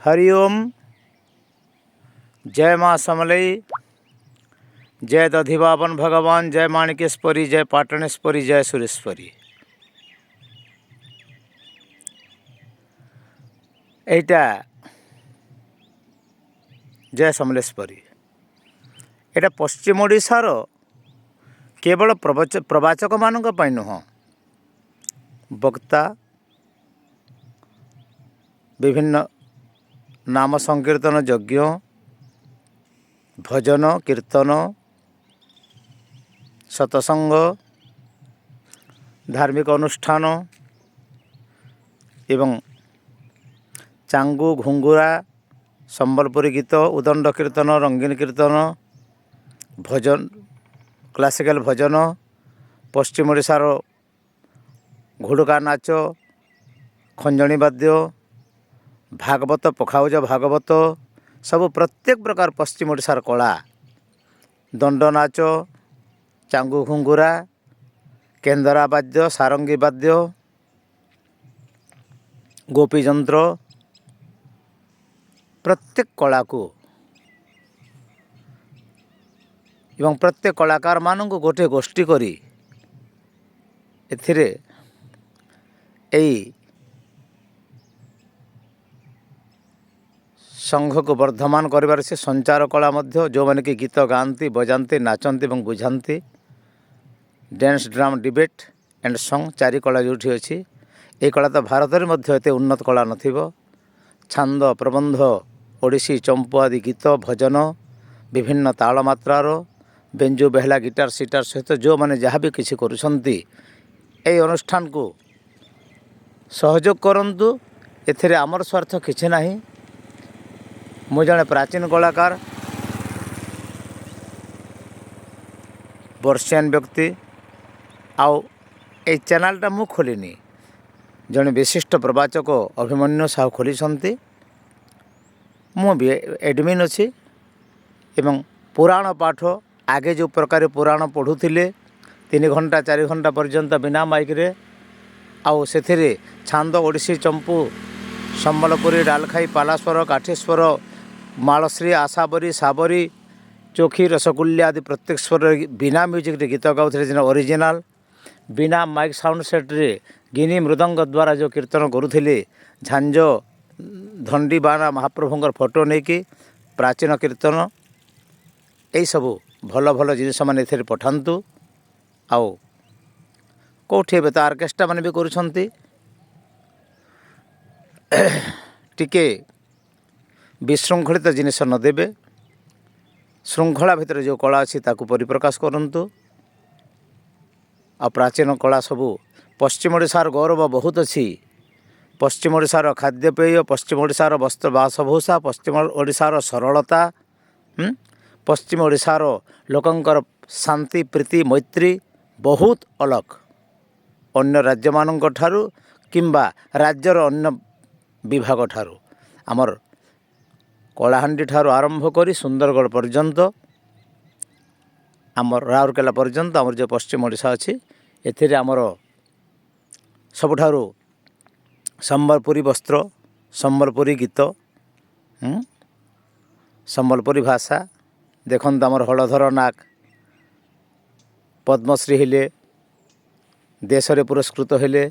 हरिओम। जय माँ समलई, जय दधिबावन भगवान, जय माणिकेश्वरी, जय पाटणेश्वरी, जय सुरेश्वरी। एटा जय समलेश्वरी। एटा पश्चिम ओडिशार केवल प्रवाचक मानक पई नुह, वक्ता विभिन्न नाम संकीर्तन यज्ञ, भजन कीर्तन, सतसंग, धार्मिक अनुष्ठान एवं चांगु घुंगुरा, संबलपुरी गीत, उदंड कीर्तन, रंगीन कीर्तन, भजन, क्लासिकल भजन, पश्चिम ओडिशार घुड़का नाच, खंजणी वाद्य, भागवत, पखाउज भागवत, सब प्रत्येक प्रकार पश्चिम ओडिशार कला, दंड नाच, चांगु घुंगुरा, केंदरा वाद्य, सारंगी वाद्य, गोपी यंत्र, प्रत्येक कला को एवं प्रत्येक कलाकार मानक गोटे गोष्ठी करी एथिरे एई संघ को वर्धमान करिबार से संचार कला मध्य जो माने कि गीत गाती, बजाती, नाचती और बुझाती, dance, drama, debate and song चारि कला जोठी अछि। ए कला तो भारत में मध्य एते उन्नत कला नथिबो। छांद, प्रबंध, ओडिसी, चंपू आदि गीत, भजन, विभिन्न ताल मात्रार बेंजो, बेहला, गिटार सिटार सहित जो माने जहाँ भी किसी करुछंती ए अनुष्ठान को सहयोग करंतु। एथिरे आमर स्वार्थ किछि नाही। मु जड़े प्राचीन कलाकार, वर्षियान व्यक्ति, आउ ए चैनलटा मु खोलिनी, जड़े विशिष्ट प्रवाचक अभिमन्यु साहू खोली। मु भी एडमिन अच्छी एवं पुराण पाठ आगे जो प्रकार पुराण पढ़ुले 3 घंटा 4 घंटा पर्यंत बिना माइक रे, आउ से छांद, ओडिसी, चंपू, संबलपुरी, डालखाई, पालास्वर, काठेश्वर, मालश्री, आशाबरी, साबरी, चोखी, रसगुल्ला आदि प्रत्येक स्वर बिना म्यूजिक रे गीत गाउथले, जेना ओरिजिनाल बिना माइक साउंड सेट रे गिनी मृदंग द्वारा जो कीर्तन करुथिले, झांझ, धंडी, बाना महाप्रभुंर फोटो नहीं कि प्राचीन कीर्तन यही सबू भल भल जिनिस मैंने एथे पठातु। आउ कौटी ए तो आर्केस्ट्रा मैंने भी करुछंती, टिके विशृंखलित जिनिस न देबे, श्रृंखला भितर जो कला अच्छी ताकू परिप्रकाश करंतु। आ प्राचीन कला सबू पश्चिम ओडिशार गौरव बहुत अच्छी। पश्चिम ओडिशार खाद्यपेय, पश्चिम ओडिशार वस्त्र बासभूषा, पश्चिम ओडिशार सरलता, पश्चिम ओडिशार लोकंकर शांति, प्रीति, मैत्री बहुत अलग अन्य राज्य मानक ठारू किंबा राज्यर अन्य विभाग ठारू। आमर कलाहांडी ठारू आरंभ करी सुंदरगढ़ पर्यंत, आमर राउरकेला पर्यंत आमर जो पश्चिम ओडिशा अच्छी एथिरे आमर सबुठारू संबलपुरी वस्त्र, संबलपुरी गीत, संबलपुरी भाषा देखते आमर हलधर नाग पद्मश्री हेले, देश रे पुरस्कृत हेले।